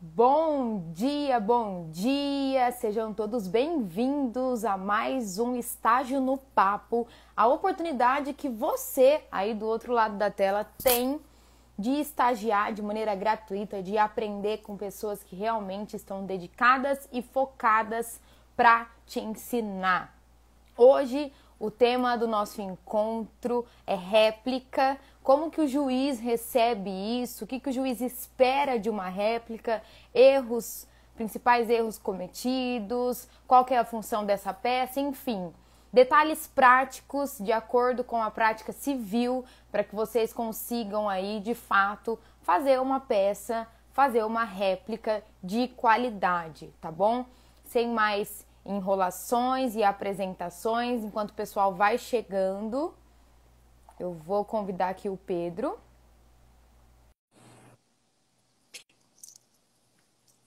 Bom dia, bom dia! Sejam todos bem-vindos a mais um Estágio no Papo, a oportunidade que você, aí do outro lado da tela, tem de estagiar de maneira gratuita, de aprender com pessoas que realmente estão dedicadas e focadas para te ensinar. Hoje, o tema do nosso encontro é réplica. Como que o juiz recebe isso? O que que o juiz espera de uma réplica? Erros, principais erros cometidos, qual que é a função dessa peça, enfim. Detalhes práticos de acordo com a prática civil para que vocês consigam aí, de fato, fazer uma peça, fazer uma réplica de qualidade, tá bom? Sem mais enrolações e apresentações, enquanto o pessoal vai chegando, eu vou convidar aqui o Pedro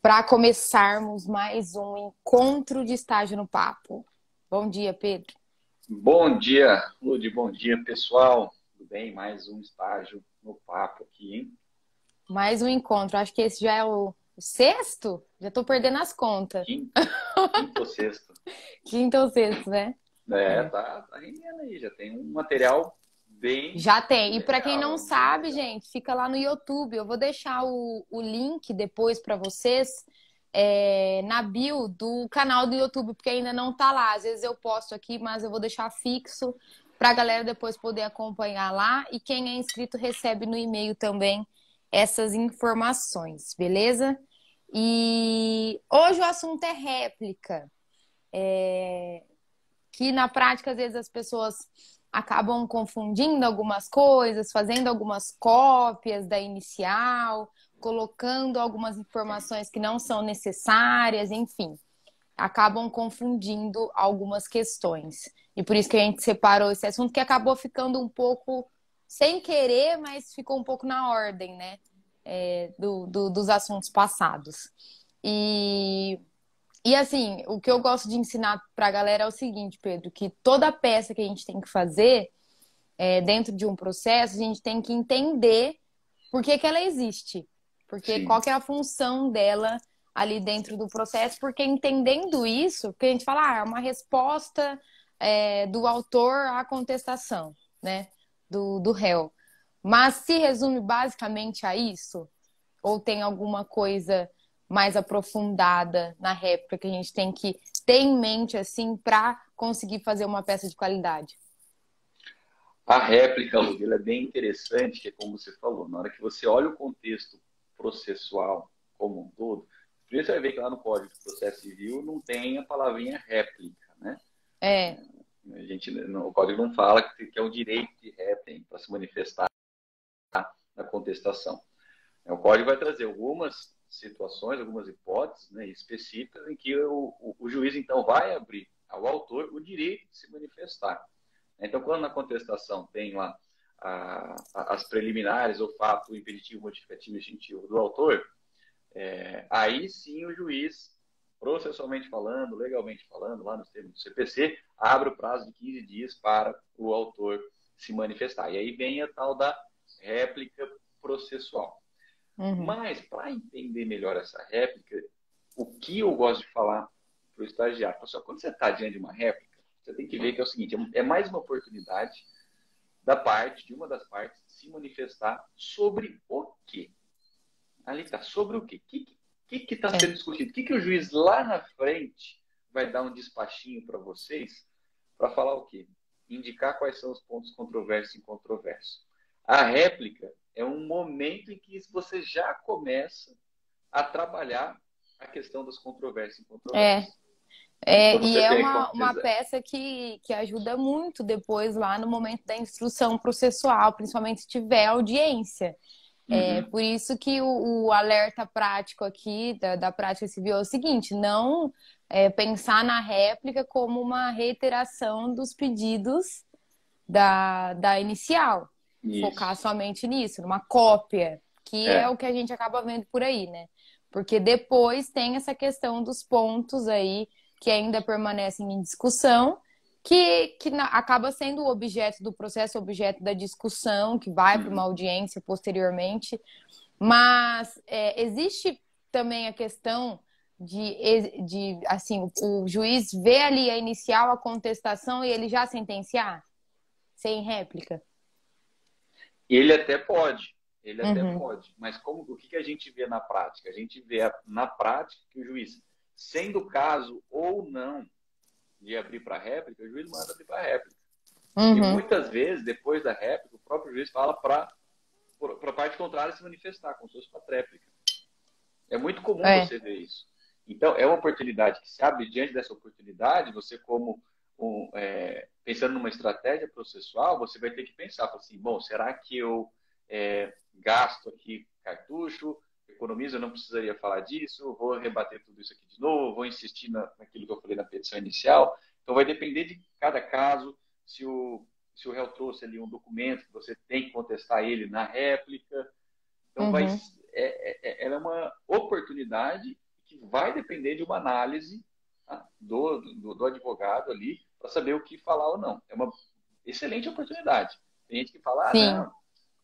para começarmos mais um encontro de estágio no papo. Bom dia, Pedro. Bom dia, Lud, bom dia, pessoal. Tudo bem? Mais um estágio no papo aqui, hein? Mais um encontro. Acho que esse já é o sexto? Já estou perdendo as contas. Quinto ou sexto. Quinto ou sexto, né? Tá rendendo aí, já tem um material bem... Já tem. E para quem não legal, sabe, gente, fica lá no YouTube. Eu vou deixar o link depois para vocês na bio do canal do YouTube, porque ainda não tá lá. Às vezes eu posto aqui, mas eu vou deixar fixo para a galera depois poder acompanhar lá. E quem é inscrito recebe no e-mail também essas informações, beleza? E hoje o assunto é réplica. Que na prática, às vezes, as pessoas acabam confundindo algumas coisas, fazendo algumas cópias da inicial, colocando algumas informações que não são necessárias, enfim, acabam confundindo algumas questões. E por isso que a gente separou esse assunto, que acabou ficando um pouco sem querer, mas ficou um pouco na ordem, né? Dos assuntos passados. E assim, o que eu gosto de ensinar pra galera é o seguinte, Pedro, que toda peça que a gente tem que fazer dentro de um processo, a gente tem que entender por que que ela existe. Porque Sim. qual que é a função dela ali dentro do processo, porque entendendo isso, porque a gente fala, é uma resposta do autor à contestação, né? Do réu. Mas se resume basicamente a isso? Ou tem alguma coisa mais aprofundada na réplica que a gente tem que ter em mente assim para conseguir fazer uma peça de qualidade? A réplica, Lud, ela é bem interessante, que é como você falou, na hora que você olha o contexto processual como um todo, primeiro você vai ver que lá no Código de Processo Civil não tem a palavrinha réplica, né? O código não fala que é um direito de réplica para se manifestar na contestação. O código vai trazer algumas situações, algumas hipóteses, né, específicas em que o juiz, então, vai abrir ao autor o direito de se manifestar. Então, quando na contestação tem lá as preliminares, o fato, o impeditivo, modificativo e extintivo do autor, aí sim o juiz, processualmente falando, legalmente falando, lá nos termos do CPC, abre o prazo de 15 dias para o autor se manifestar. E aí vem a tal da réplica processual. Mas, para entender melhor essa réplica, o que eu gosto de falar para o estagiário? Pessoal, quando você está diante de uma réplica, você tem que ver que é o seguinte, é mais uma oportunidade de uma das partes, se manifestar sobre o quê? Ali está, sobre o quê? O que está sendo discutido? O que o juiz lá na frente vai dar um despachinho para vocês para falar o quê? Indicar quais são os pontos controversos e incontroversos. A réplica é um momento em que você já começa a trabalhar a questão das controvérsias e incontrovérsias. E é uma peça que ajuda muito depois lá no momento da instrução processual, principalmente se tiver audiência. Por isso que o alerta prático aqui da prática civil é o seguinte, não pensar na réplica como uma reiteração dos pedidos da inicial. Isso. Focar somente nisso, numa cópia, que é o que a gente acaba vendo por aí, né? Porque depois tem essa questão dos pontos aí que ainda permanecem em discussão, que acaba sendo o objeto do processo, o objeto da discussão, que vai para uma audiência posteriormente. Mas existe também a questão de assim, o juiz vê ali a inicial, a contestação e ele já sentenciar? Sem réplica? Ele até pode, Uhum. mas o que a gente vê na prática? A gente vê na prática que o juiz, sendo o caso ou não de abrir para réplica, o juiz manda abrir para réplica. E Uhum. muitas vezes, depois da réplica, o próprio juiz fala para a parte contrária se manifestar, como se fosse para tréplica. É muito comum É. você ver isso. Então, é uma oportunidade que se abre. Diante dessa oportunidade, você pensando numa estratégia processual, você vai ter que pensar assim, bom, será que eu gasto aqui cartucho, economizo, eu não precisaria falar disso, vou rebater tudo isso aqui de novo, vou insistir naquilo que eu falei na petição inicial. Então, vai depender de cada caso, se o réu trouxe ali um documento que você tem que contestar ele na réplica. Então, Uhum. ela é uma oportunidade que vai depender de uma análise, tá, do advogado ali para saber o que falar ou não. É uma excelente oportunidade. Tem gente que fala, Sim. não,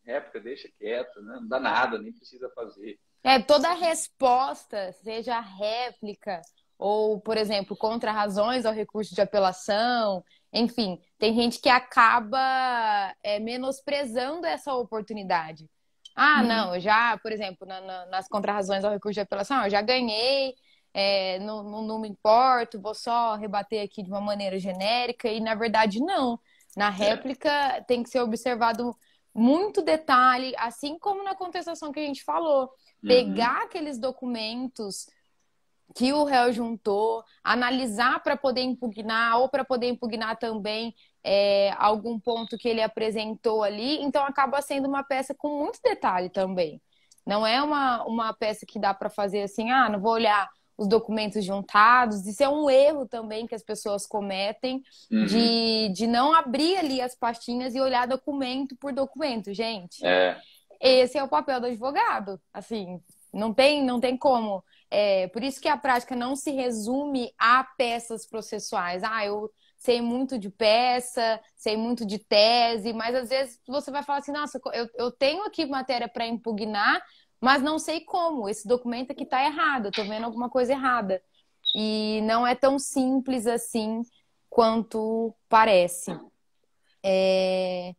réplica, deixa quieto, né? Não dá nada, nem precisa fazer. Toda resposta, seja réplica ou, por exemplo, contra razões ao recurso de apelação, enfim, tem gente que acaba menosprezando essa oportunidade. Ah, Uhum. não, eu já, por exemplo, nas contrarrazões ao recurso de apelação, eu já ganhei, não me importo, vou só rebater aqui de uma maneira genérica, e na verdade não. Na É. réplica tem que ser observado muito detalhe, assim como na contestação que a gente falou. Uhum. Pegar aqueles documentos que o réu juntou, analisar para poder impugnar ou para poder impugnar também algum ponto que ele apresentou ali. Então acaba sendo uma peça com muito detalhe também. Não é uma peça que dá para fazer assim, ah, não vou olhar os documentos juntados. Isso é um erro também que as pessoas cometem Uhum. de não abrir ali as pastinhas e olhar documento por documento, gente. É. Esse é o papel do advogado. Assim, não tem como. Por isso que a prática não se resume a peças processuais. Ah, eu sei muito de peça, sei muito de tese, mas às vezes você vai falar assim, nossa, eu tenho aqui matéria para impugnar, mas não sei como. Esse documento aqui está errado, eu estou vendo alguma coisa errada. E não é tão simples assim quanto parece. É,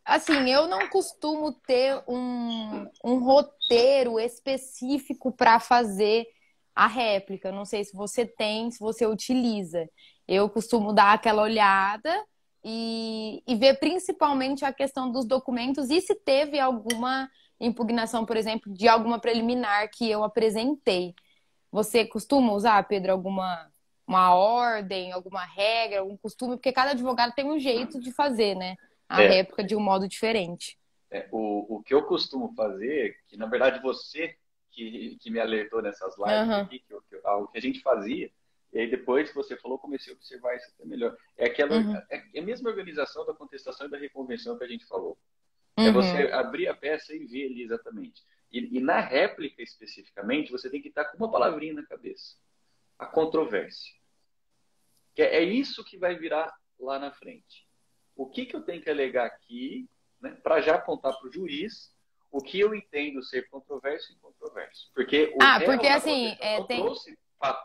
assim, eu não costumo ter um roteiro específico para fazer a réplica. Não sei se você tem, se você utiliza. Eu costumo dar aquela olhada e ver principalmente a questão dos documentos e se teve alguma impugnação, por exemplo, de alguma preliminar que eu apresentei. Você costuma usar, Pedro, alguma uma ordem, alguma regra, algum costume? Porque cada advogado tem um jeito de fazer, né? A É. réplica de um modo diferente. O que eu costumo fazer, que na verdade você que me alertou nessas lives Aham, aqui, algo que a gente fazia, e aí depois que você falou, comecei a observar isso até melhor. uhum, É a mesma organização da contestação e da reconvenção que a gente falou. É uhum. você abrir a peça e ver ali exatamente. E na réplica especificamente, você tem que estar com uma palavrinha na cabeça. A controvérsia. Que é isso que vai virar lá na frente. O que eu tenho que alegar aqui, né, para já apontar para o juiz o que eu entendo ser controverso e incontroverso. Porque o Ah, porque réu na assim, contestação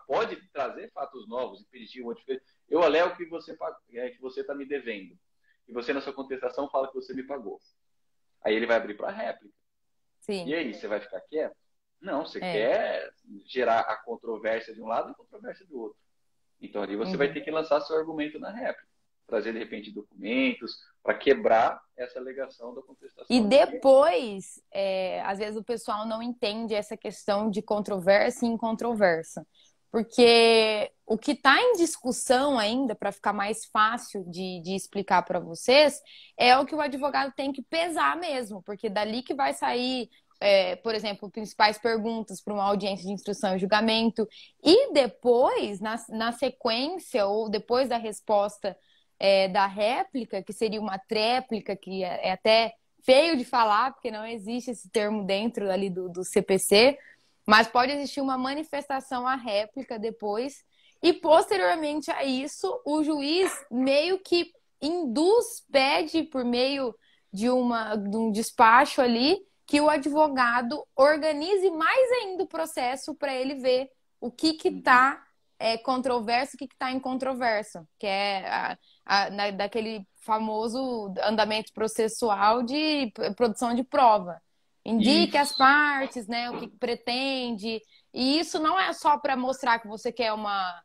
pode trazer fatos novos e pedir uma diferença. Eu alego que você está me devendo. E você, na sua contestação, fala que você me pagou. Aí ele vai abrir para a réplica. E sim, aí, você vai ficar quieto? Não, você é. quer gerar a controvérsia de um lado e a controvérsia do outro. Então ali você vai Uhum. ter que lançar seu argumento na réplica, trazer de repente documentos para quebrar essa alegação da E contestação de que depois, às vezes o pessoal não entende essa questão de controvérsia e incontrovérsia. Porque o que está em discussão ainda, para ficar mais fácil de explicar para vocês, é o que o advogado tem que pesar mesmo, porque dali que vai sair, por exemplo, principais perguntas para uma audiência de instrução e julgamento, e depois, na sequência, ou depois da resposta da réplica, que seria uma tréplica, que é até feio de falar, porque não existe esse termo dentro ali do CPC, mas pode existir uma manifestação à réplica depois, e posteriormente a isso, o juiz meio que induz, pede por meio de um despacho ali, que o advogado organize mais ainda o processo para ele ver o que está controverso, o que está em controvérsia, que é daquele famoso andamento processual de produção de prova. Indique as Isso. partes, né, o que pretende. E isso não é só para mostrar que você quer uma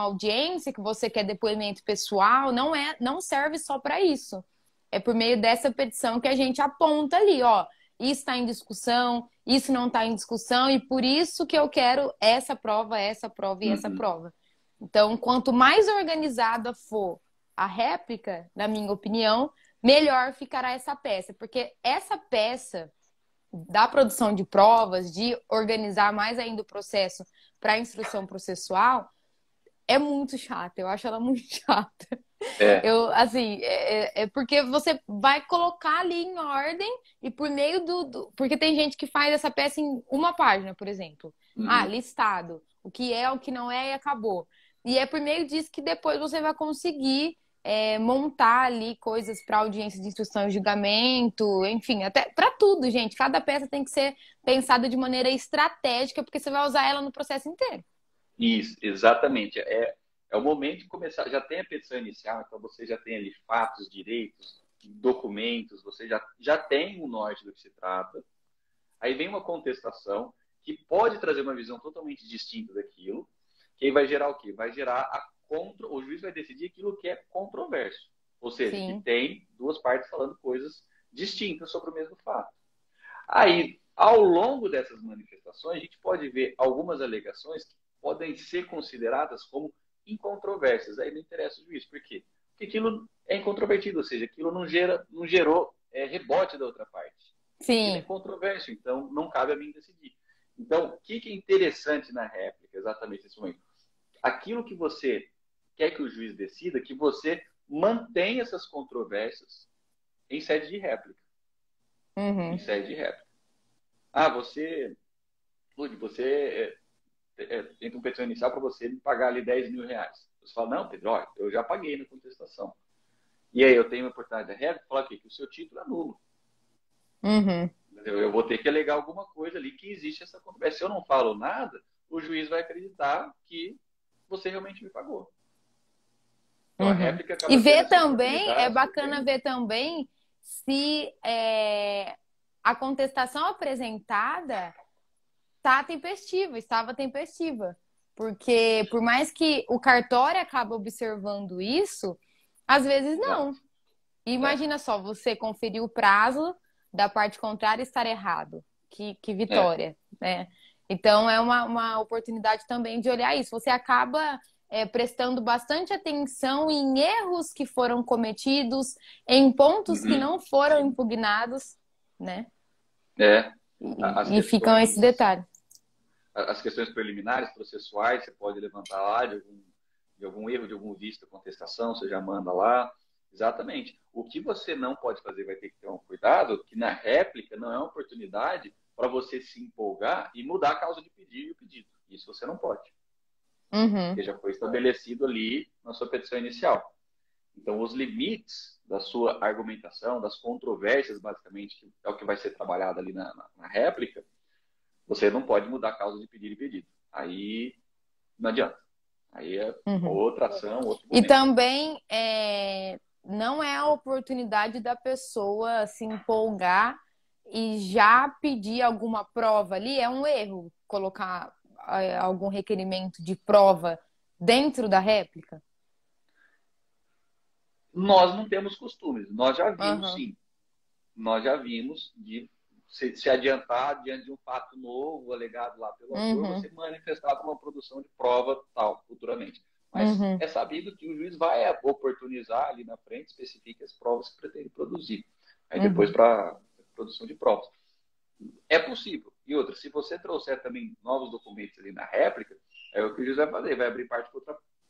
audiência, que você quer depoimento pessoal, não serve só para isso. É por meio dessa petição que a gente aponta ali, ó, isso está em discussão, isso não está em discussão, e por isso que eu quero essa prova e essa Uhum. prova. Então, quanto mais organizada for a réplica, na minha opinião, melhor ficará essa peça, porque essa peça da produção de provas, de organizar mais ainda o processo para a instrução processual, é muito chata. Eu acho ela muito chata. É. Assim, porque você vai colocar ali em ordem e por meio Porque tem gente que faz essa peça em uma página, por exemplo. Ah, Uhum. listado. O que é, o que não é e acabou. E é por meio disso que depois você vai conseguir montar ali coisas para audiência de instrução e julgamento, enfim, até para tudo, gente. Cada peça tem que ser pensada de maneira estratégica, porque você vai usar ela no processo inteiro. Isso, exatamente. É o momento de começar. Já tem a petição inicial, então você já tem ali fatos, direitos, documentos, você já tem o norte do que se trata. Aí vem uma contestação que pode trazer uma visão totalmente distinta daquilo, que aí vai gerar o quê? Vai gerar o juiz vai decidir aquilo que é controverso, ou seja, que Sim. tem duas partes falando coisas distintas sobre o mesmo fato. Aí, ao longo dessas manifestações, a gente pode ver algumas alegações que podem ser consideradas como incontroversas. Aí não interessa o juiz. Por quê? Porque aquilo é incontrovertido, ou seja, aquilo não gerou rebote da outra parte. Aquilo é Sim. controverso, então não cabe a mim decidir. Então, o que é interessante na réplica, exatamente nesse momento? Aquilo que você quer que o juiz decida, que você mantenha essas controvérsias em sede de réplica. Em Uhum. sede de réplica. Ah, Lud, você tem um petição inicial para você me pagar ali 10 mil reais. Você fala, não, Pedro, olha, eu já paguei na contestação. E aí eu tenho a oportunidade da réplica, falar aqui, que o seu título é nulo. Uhum. Eu vou ter que alegar alguma coisa ali que existe essa controvérsia. Se eu não falo nada, o juiz vai acreditar que você realmente me pagou. Então a Uhum. réplica E acaba sendo ver essa também, é oportunidade que eu bacana tenho. ver também se a contestação apresentada estava tempestiva. Porque por mais que o cartório acabe observando isso, às vezes não. Exato. E É, imagina só, você conferir o prazo da parte contrária e estar errado. Que é. vitória, né? Então é uma oportunidade também de olhar isso. Você acaba prestando bastante atenção em erros que foram cometidos, em pontos que Uhum. não foram impugnados, né? É. As E ficam esse questões detalhe. as questões preliminares, processuais, você pode levantar lá de algum erro, de algum vício da contestação, você já manda lá. Exatamente. O que você não pode fazer, vai ter que ter um cuidado, que na réplica não é uma oportunidade para você se empolgar e mudar a causa de pedir e o pedido. Isso você não pode, Uhum, porque já foi estabelecido ali na sua petição inicial. Então, os limites da sua argumentação, das controvérsias, basicamente, que é o que vai ser trabalhado ali na réplica, você não pode mudar a causa de pedir e pedido. Aí não adianta. Aí é uhum. outra ação, outro E momento. também não é a oportunidade da pessoa se empolgar e já pedir alguma prova ali. É um erro colocar algum requerimento de prova dentro da réplica? Nós não temos costumes. Nós já vimos, Aham. sim. Nós já vimos de se adiantar diante de um fato novo, alegado lá pelo autor, Uhum. você manifestar uma produção de prova tal, futuramente. Mas Uhum. é sabido que o juiz vai oportunizar ali na frente, especifique as provas que pretende produzir. Aí depois Uhum. para produção de provas. É possível. E outra, se você trouxer também novos documentos ali na réplica, é o que o juiz vai fazer, vai abrir parte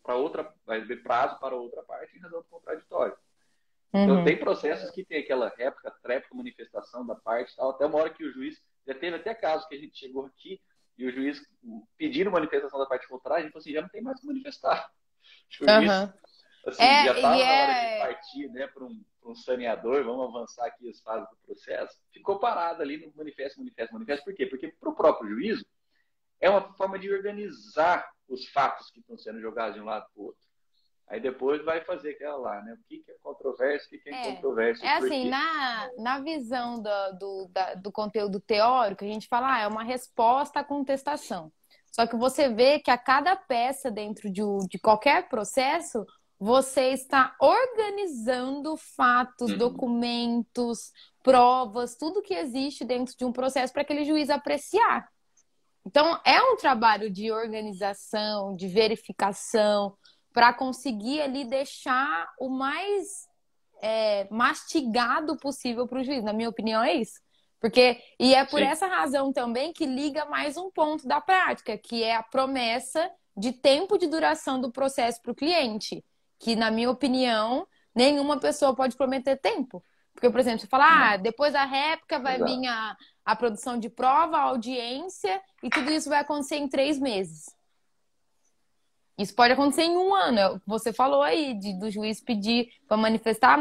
para outra, vai abrir prazo para outra parte em razão do contraditório. Então, Uhum. tem processos que tem aquela réplica, tréplica, manifestação da parte, tal, até uma hora que o juiz, já teve até casos que a gente chegou aqui e o juiz pedindo manifestação da parte contrária, a gente falou assim, já não tem mais que manifestar. O juiz Aham. Assim, já estava na hora de partir, né, para um saneador, vamos avançar aqui as fases do processo. Ficou parado ali no manifesto. Por quê? Porque para o próprio juízo é uma forma de organizar os fatos que estão sendo jogados de um lado para o outro. Aí depois vai fazer aquela lá, né? O que é controverso, o que é incontroverso. É assim, na visão do conteúdo teórico, a gente fala, é uma resposta à contestação. Só que você vê que a cada peça dentro de qualquer processo, você está organizando fatos, documentos, provas, tudo que existe dentro de um processo para aquele juiz apreciar. Então, é um trabalho de organização, de verificação, para conseguir ali deixar o mais mastigado possível para o juiz. Na minha opinião, é isso. E é por essa razão também que liga mais um ponto da prática, que é a promessa de tempo de duração do processo para o cliente. Que, na minha opinião, nenhuma pessoa pode prometer tempo. Porque, por exemplo, você fala, depois da réplica vai vir a produção de prova, a audiência, e tudo isso vai acontecer em 3 meses. Isso pode acontecer em 1 ano. Você falou aí do juiz pedir para manifestar,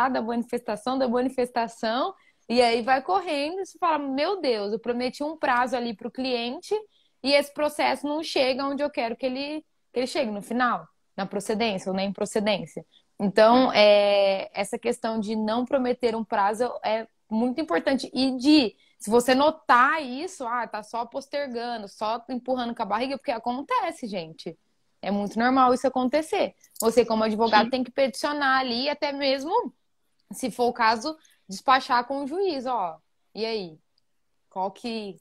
da manifestação, e aí vai correndo e você fala, meu Deus, eu prometi um prazo ali para o cliente e esse processo não chega onde eu quero que ele chegue no final, na procedência ou na improcedência. Então, essa questão de não prometer um prazo é muito importante. Se você notar isso, tá só postergando, só empurrando com a barriga, porque acontece, gente. É muito normal isso acontecer. Você, como advogado, tem que peticionar ali, até mesmo, se for o caso, despachar com o juiz, e aí? Qual que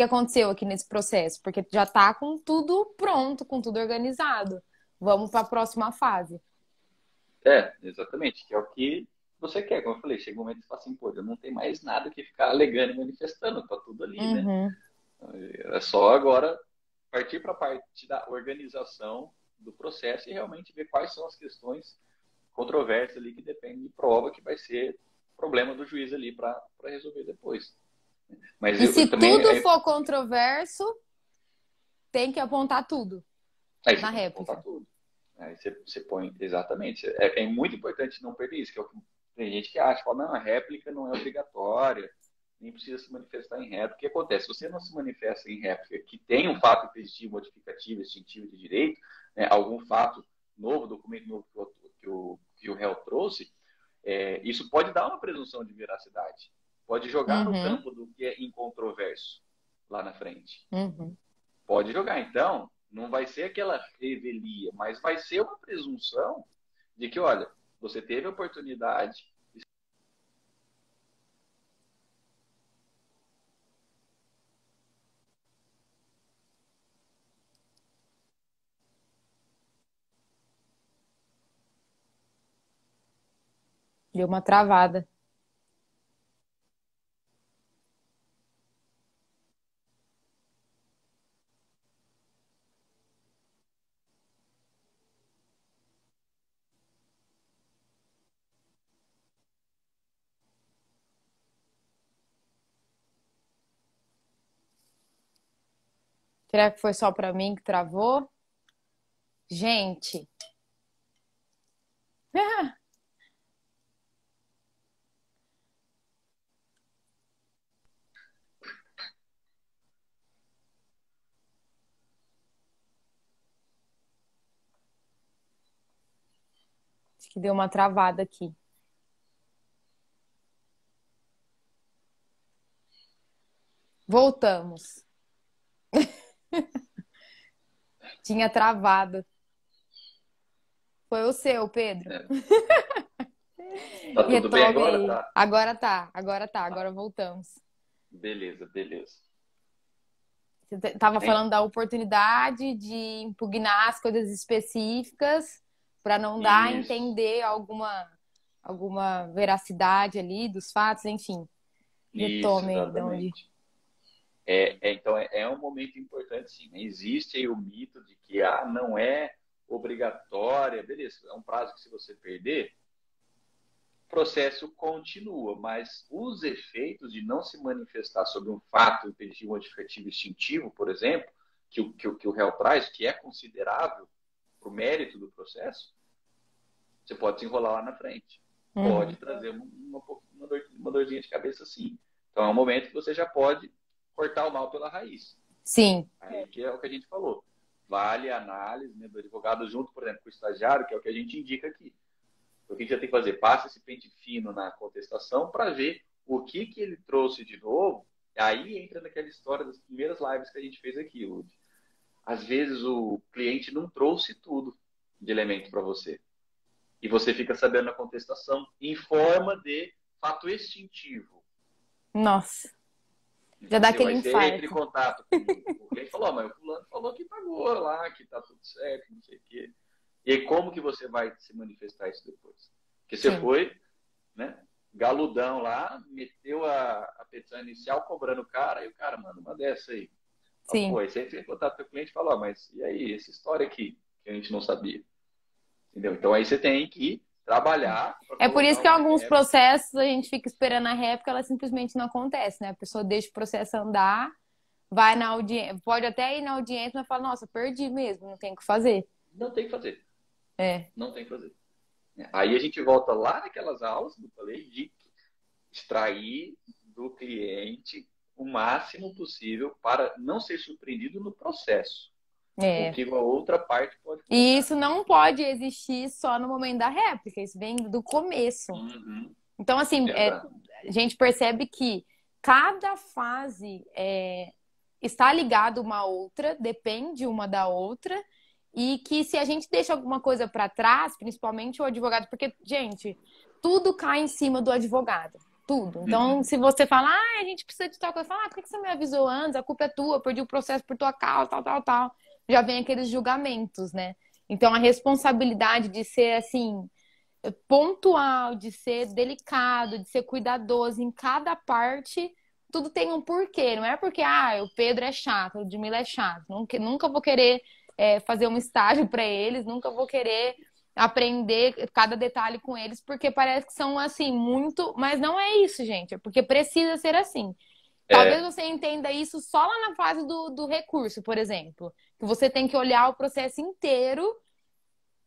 aconteceu aqui nesse processo? Porque já tá com tudo pronto, com tudo organizado. Vamos para a próxima fase. Exatamente, que é o que você quer. Como eu falei, chega um momento que você fala assim, pô, eu não tenho mais nada que ficar alegando e manifestando, tá tudo ali, né? É só agora partir para a parte da organização do processo e realmente ver quais são as questões controversas ali que dependem de prova, que vai ser problema do juiz ali para resolver depois. Mas se tudo for controverso, tem que apontar tudo na réplica. Tudo. Aí você põe, exatamente. É muito importante não perder isso, que é o que tem gente que acha, fala, não, a réplica não é obrigatória, nem precisa se manifestar em réplica. O que acontece? Se você não se manifesta em réplica que tem um fato impeditivo, modificativo, extintivo de direito, né, algum fato novo, documento novo que o réu trouxe, isso pode dar uma presunção de veracidade. Pode jogar no campo do que é incontroverso lá na frente. Pode jogar. Então, não vai ser aquela revelia, mas vai ser uma presunção de que, olha, você teve a oportunidade. Deu uma travada. Será que foi só para mim que travou? Gente. Acho que deu uma travada aqui. Voltamos. Tinha travado. Foi o seu, Pedro. Tá tudo bem agora? Tá. Agora voltamos. Beleza. Você estava falando da oportunidade de impugnar as coisas específicas para não dar a entender alguma veracidade ali dos fatos, enfim. Retome aí de onde. Então, é um momento importante, sim. Existe aí o mito de que não é obrigatória, beleza, é um prazo que se você perder, o processo continua, mas os efeitos de não se manifestar sobre um fato impeditivo, modificativo, extintivo, por exemplo, que o réu traz, que é considerável para o mérito do processo, você pode se enrolar lá na frente. Pode trazer uma dorzinha de cabeça, sim. Então, é um momento que você já pode cortar o mal pela raiz. Sim. Aí que é o que a gente falou. Vale a análise, né, do advogado junto, por exemplo, com o estagiário, que é o que a gente indica aqui. O que a gente já tem que fazer? Passa esse pente fino na contestação para ver o que ele trouxe de novo. Aí entra naquela história das primeiras lives que a gente fez aqui, Lud. Às vezes o cliente não trouxe tudo de elemento para você. E você fica sabendo na contestação em forma de fato extintivo. Nossa. Já dá aquele infarto. Entre contato com o cliente falou, mas o fulano falou que pagou lá, que tá tudo certo, não sei o quê. E aí, como que você vai se manifestar isso depois? Porque você foi, né, galudão lá, meteu a petição inicial cobrando o cara, e o cara manda uma dessa aí. Sim. Pô, aí você entra em contato com o cliente e fala, mas e aí, essa história aqui, que a gente não sabia? Entendeu? Então aí você tem que trabalhar. É por isso que alguns processos a gente fica esperando a réplica, ela simplesmente não acontece, né? A pessoa deixa o processo andar, vai na audiência, pode até ir na audiência, mas fala, nossa, perdi mesmo, não tem o que fazer. Não tem que fazer. É. Não tem que fazer. Aí a gente volta lá naquelas aulas que eu falei de extrair do cliente o máximo possível para não ser surpreendido no processo. É. O que a outra parte pode colocar. E isso não pode existir só no momento da réplica, isso vem do começo. Então, assim, a gente percebe que cada fase está ligada uma à outra, depende uma da outra, e que se a gente deixa alguma coisa para trás, principalmente o advogado, porque, gente, tudo cai em cima do advogado. Tudo. Então, se você fala, a gente precisa de tal coisa, fala, por que você me avisou antes? A culpa é tua, eu perdi o processo por tua causa, tal. Já vem aqueles julgamentos, né? Então, a responsabilidade de ser, assim, pontual, de ser delicado, de ser cuidadoso em cada parte, tudo tem um porquê. Não é porque, o Pedro é chato, o Ludmila é chato. Nunca vou querer fazer um estágio para eles, nunca vou querer aprender cada detalhe com eles, porque parece que são, assim, muito... Mas não é isso, gente. É porque precisa ser assim. Talvez você entenda isso só lá na fase do recurso, por exemplo. Que você tem que olhar o processo inteiro,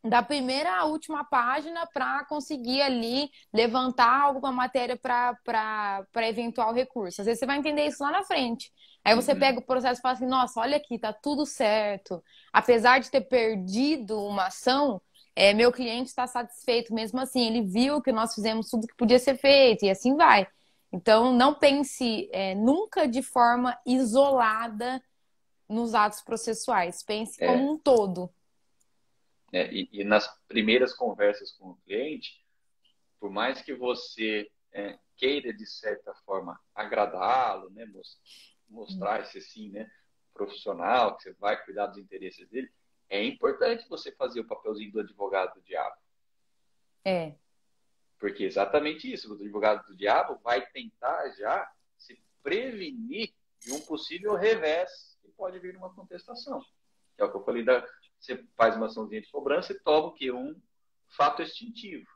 da primeira à última página, para conseguir ali levantar alguma matéria para eventual recurso. Às vezes você vai entender isso lá na frente. Aí você pega o processo e fala assim, nossa, olha aqui, tá tudo certo. Apesar de ter perdido uma ação, meu cliente está satisfeito mesmo assim. Ele viu que nós fizemos tudo que podia ser feito e assim vai. Então, não pense nunca de forma isolada nos atos processuais. Pense como um todo. E nas primeiras conversas com o cliente, por mais que você queira, de certa forma, agradá-lo, né, mostrar esse assim, né, profissional, que você vai cuidar dos interesses dele, é importante você fazer o papelzinho do advogado do diabo. Porque é exatamente isso. O advogado do diabo vai tentar já se prevenir de um possível revés que pode vir numa contestação. Que é o que eu falei, você faz uma açãozinha de cobrança e toma o quê? Um fato extintivo.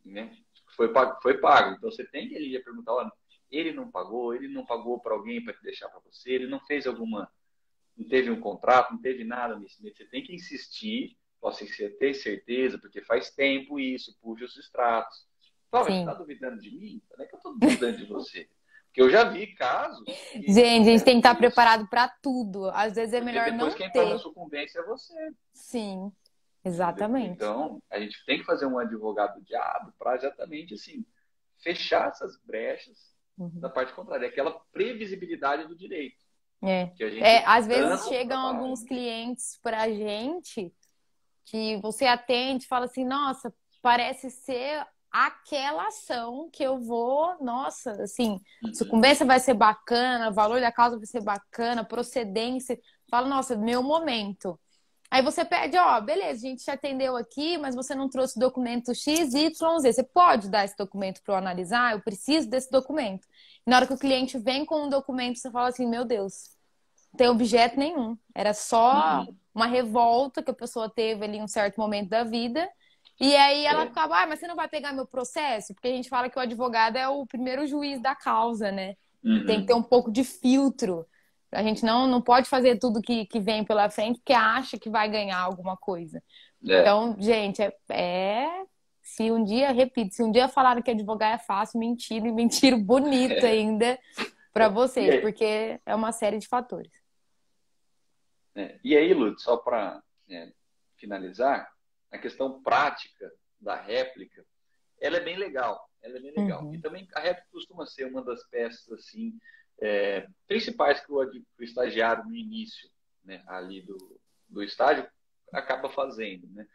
Né? Foi pago. Então você tem que ir perguntar, olha, ele não pagou para alguém para te deixar para você, ele não fez não teve um contrato, não teve nada nesse meio. Você tem que insistir, você ter certeza, porque faz tempo isso, puxa os extratos. Fala, você está duvidando de mim? Não é que eu estou duvidando de você. Porque eu já vi casos... Gente, a gente tem que estar preparado para tudo. Às vezes é melhor não ter. Depois quem faz a sucumbência é você. Sim, exatamente. Então, a gente tem que fazer um advogado diabo para exatamente assim, fechar essas brechas da parte contrária. Aquela previsibilidade do direito. Às vezes chegam alguns clientes para a gente que você atende e fala assim, nossa, parece ser aquela ação que eu vou, nossa, assim, sucumbência vai ser bacana, valor da causa vai ser bacana, procedência, fala, nossa, meu momento. Aí você pede, beleza, a gente te atendeu aqui, mas você não trouxe documento X, Y, Z. Você pode dar esse documento para eu analisar? Eu preciso desse documento. E na hora que o cliente vem com um documento, você fala assim, meu Deus, não tem objeto nenhum. Era só uma revolta que a pessoa teve ali em um certo momento da vida. E aí ela ficava, mas você não vai pegar meu processo? Porque a gente fala que o advogado é o primeiro juiz da causa, né? Tem que ter um pouco de filtro. A gente não pode fazer tudo que vem pela frente porque acha que vai ganhar alguma coisa. É, Então, gente, se um dia, repito, se um dia falaram que advogar é fácil, mentira, e mentira bonito ainda para e vocês, aí, porque é uma série de fatores. e aí, Lúcio, só para finalizar, a questão prática da réplica, ela é bem legal. Ela é bem legal. E Uhum, também a réplica costuma ser uma das peças assim principais que o estagiário no início, né, ali do estágio acaba fazendo, né?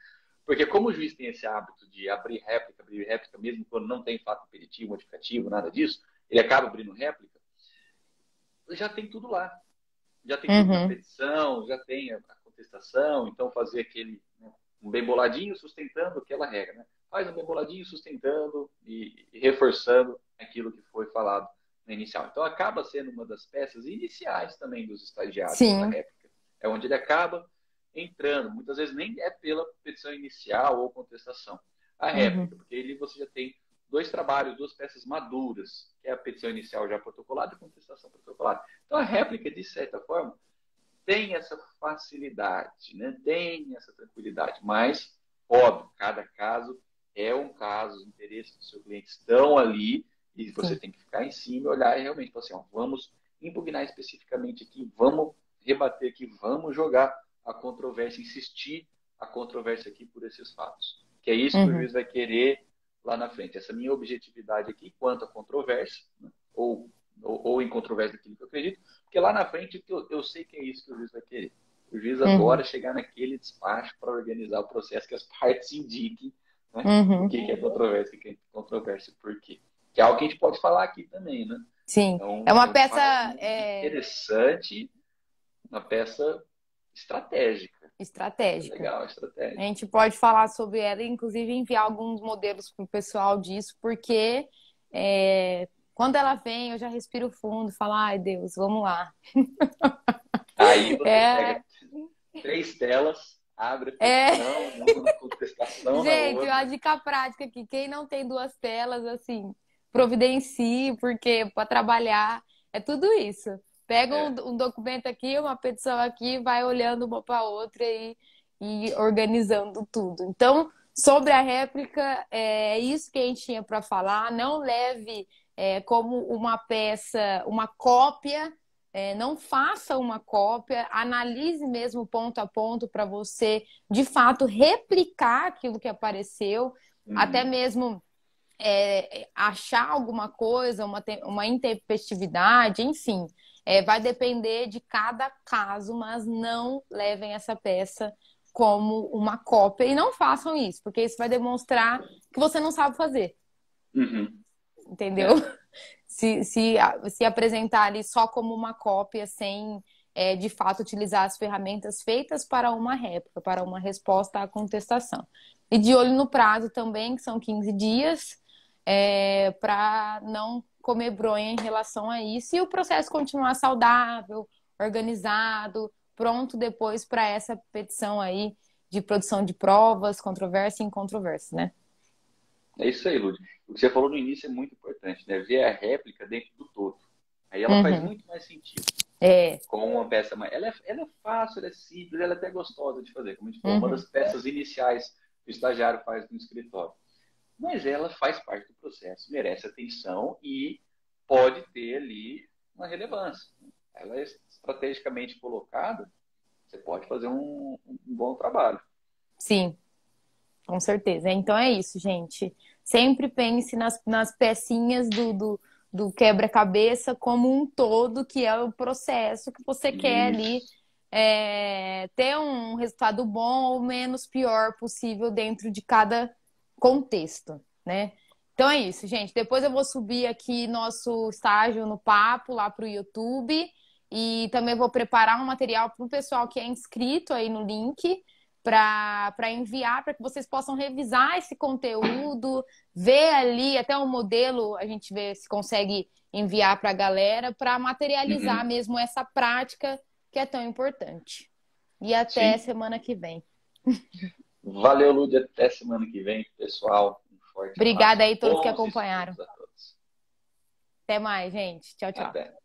Porque como o juiz tem esse hábito de abrir réplica, mesmo quando não tem fato impeditivo, modificativo, nada disso, ele acaba abrindo réplica, já tem tudo lá. Já tem tudo na uhum, petição, já tem a contestação, então fazer aquele um bem boladinho sustentando aquela regra, né? Faz um bem boladinho sustentando e reforçando aquilo que foi falado no inicial. Então acaba sendo uma das peças iniciais também dos estagiários, essa sim, réplica. É onde ele acaba entrando. Muitas vezes nem é pela petição inicial ou contestação. A uhum, réplica, porque ele você já tem dois trabalhos, duas peças maduras, que é a petição inicial já protocolada e a contestação protocolada. Então a réplica, de certa forma, tem essa facilidade, né? Tem essa tranquilidade, mas, óbvio, cada caso é um caso, os interesses do seu cliente estão ali e você sim, tem que ficar em cima e olhar e realmente falar assim, ó, vamos impugnar especificamente aqui, vamos rebater aqui, vamos jogar a controvérsia, insistir a controvérsia aqui por esses fatos. Que é isso que o uhum, juiz vai querer lá na frente. Essa minha objetividade aqui quanto à controvérsia, né? ou em controvérsia daquilo que eu acredito, porque lá na frente eu sei que é isso que o juiz vai querer. O juiz uhum, adora chegar naquele despacho para organizar o processo, que as partes indiquem, né, o uhum, que é controvérsia, o que é controvérsia e por quê. Que é algo que a gente pode falar aqui também, né? sim. É Então, uma é um peça, fato interessante, uma peça estratégica. É estratégica. legal, A estratégica. gente pode falar sobre ela, inclusive enviar alguns modelos para o pessoal disso, porque quando ela vem, eu já respiro fundo, falo, ai Deus, vamos lá. Aí você pega É, 3 telas, abre a é, petição, uma contestação na gente, uma outra. dica prática aqui, quem não tem duas telas, assim, providencie, porque para trabalhar é tudo isso. Pega É. um documento aqui, uma petição aqui, vai olhando uma para outra e organizando tudo. Então, sobre a réplica, é isso que a gente tinha para falar. Não leve como uma peça, uma cópia. Não faça uma cópia, analise mesmo ponto a ponto para você de fato replicar aquilo que apareceu, até Uhum. mesmo achar alguma coisa, uma intempestividade, enfim. Vai depender de cada caso, mas não levem essa peça como uma cópia e não façam isso, porque isso vai demonstrar que você não sabe fazer, Uhum. entendeu? É. Se apresentar ali só como uma cópia, sem de fato utilizar as ferramentas feitas para uma réplica, para uma resposta à contestação. E de olho no prazo também, que são 15 dias, para não comer bronha em relação a isso e o processo continuar saudável, organizado, pronto depois para essa petição aí de produção de provas, controvérsia e incontrovérsia, né? É isso aí, Lud. O que você falou no início é muito importante, né? Ver a réplica dentro do todo. Aí ela faz Uhum. muito mais sentido. É. Com uma peça mais. Ela é fácil, ela é simples, ela é até gostosa de fazer. Como a gente falou, uma Uhum. das peças iniciais que o estagiário faz no escritório. Mas ela faz parte do processo, merece atenção e pode ter ali uma relevância. Ela é estrategicamente colocada, você pode fazer um bom trabalho. Sim, com certeza. Então é isso, gente. Sempre pense nas pecinhas do quebra-cabeça como um todo, que é o processo que você quer ali Isso. ter um resultado bom ou menos pior possível dentro de cada contexto, né? Então é isso, gente. Depois eu vou subir aqui nosso estágio no Papo lá para o YouTube e também vou preparar um material para o pessoal que é inscrito aí no link para enviar, para que vocês possam revisar esse conteúdo, ver ali até o modelo, a gente vê se consegue enviar para a galera, para materializar Uhum. mesmo essa prática que é tão importante. E até Sim. semana que vem. Valeu, Lúdia. Até semana que vem, pessoal. Um forte Obrigada abraço. aí a todos que Bons acompanharam. estudos a todos. Até mais, gente. Tchau, tchau. Até.